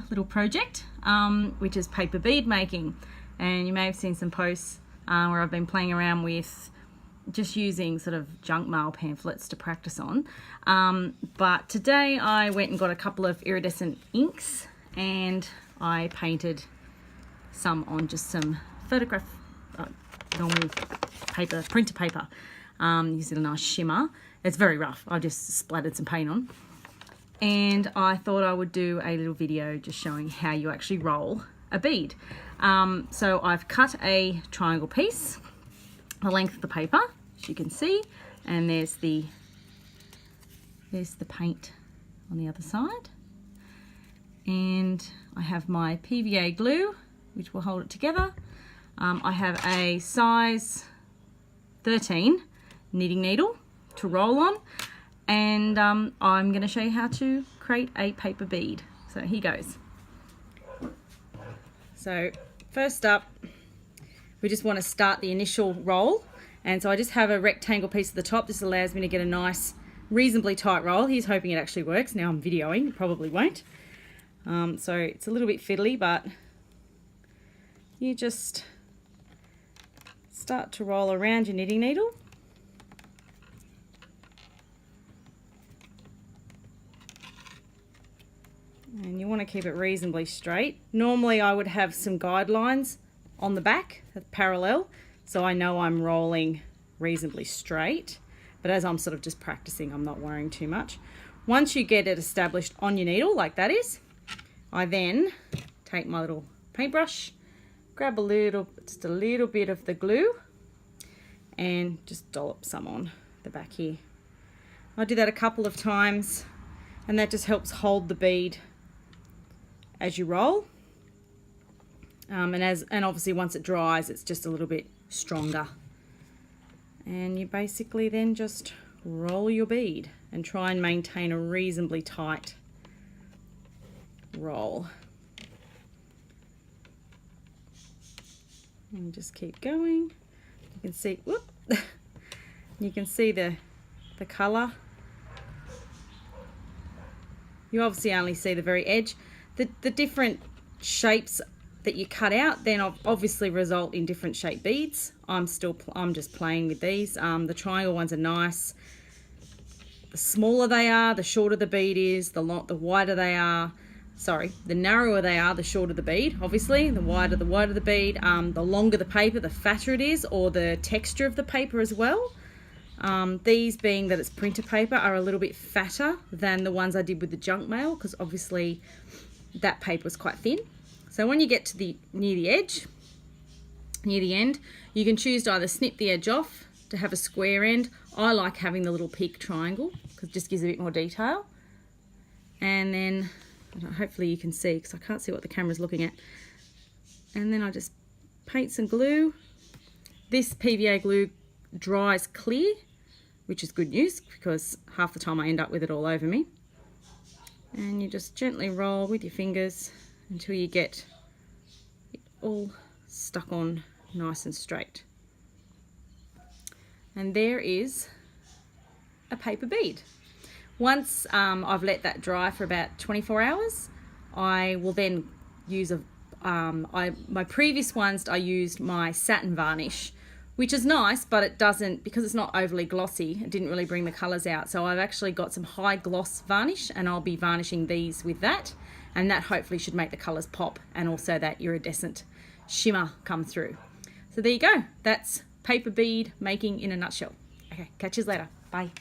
little project, which is paper bead making. And you may have seen some posts where I've been playing around with just using sort of junk mail pamphlets to practice on. But today I went and got a couple of iridescent inks and I painted some on just some normal paper, printer paper, using a nice shimmer. It's very rough. I just splattered some paint on. And I thought I would do a little video just showing how you actually roll a bead. So I've cut a triangle piece, the length of the paper, as you can see, and there's the paint on the other side. And I have my PVA glue, which will hold it together. I have a size 13 knitting needle to roll on, and I'm going to show you how to create a paper bead. So here goes. So first up, we just want to start the initial roll, and so I just have a rectangle piece at the top. This allows me to get a nice, reasonably tight roll. He's hoping it actually works. Now I'm videoing, it probably won't. So it's a little bit fiddly, but you just start to roll around your knitting needle. And you want to keep it reasonably straight. Normally I would have some guidelines on the back, parallel, so I know I'm rolling reasonably straight. But as I'm sort of just practicing, I'm not worrying too much. Once you get it established on your needle, like that is, I then take my little paintbrush, grab just a little bit of the glue, and just dollop some on the back here. I do that a couple of times, and that just helps hold the bead as you roll. And obviously once it dries, it's just a little bit stronger. And you basically then just roll your bead and try and maintain a reasonably tight roll. And just keep going. You can see, whoop, you can see the colour. You obviously only see the very edge. The different shapes that you cut out then obviously result in different shaped beads. I'm just playing with these. The triangle ones are nice. The smaller they are, the shorter the bead is. The wider they are. Sorry, the narrower they are, the shorter the bead. Obviously, the wider the bead. The longer the paper, the fatter it is, or the texture of the paper as well. These, being that it's printer paper, are a little bit fatter than the ones I did with the junk mail, because obviously that paper was quite thin. So when you get to near the edge, near the end, you can choose to either snip the edge off to have a square end. I like having the little peak triangle because it just gives a bit more detail. And then, hopefully you can see because I can't see what the camera's looking at. And then I just paint some glue. This PVA glue dries clear, which is good news because half the time I end up with it all over me. And you just gently roll with your fingers until you get it all stuck on nice and straight. And there is a paper bead. Once I've let that dry for about 24 hours, I will then use my previous ones I used my satin varnish, which is nice, but it doesn't, because it's not overly glossy, it didn't really bring the colours out. So I've actually got some high gloss varnish and I'll be varnishing these with that. And that hopefully should make the colours pop and also that iridescent shimmer come through. So there you go. That's paper bead making in a nutshell. Okay, catch you later. Bye.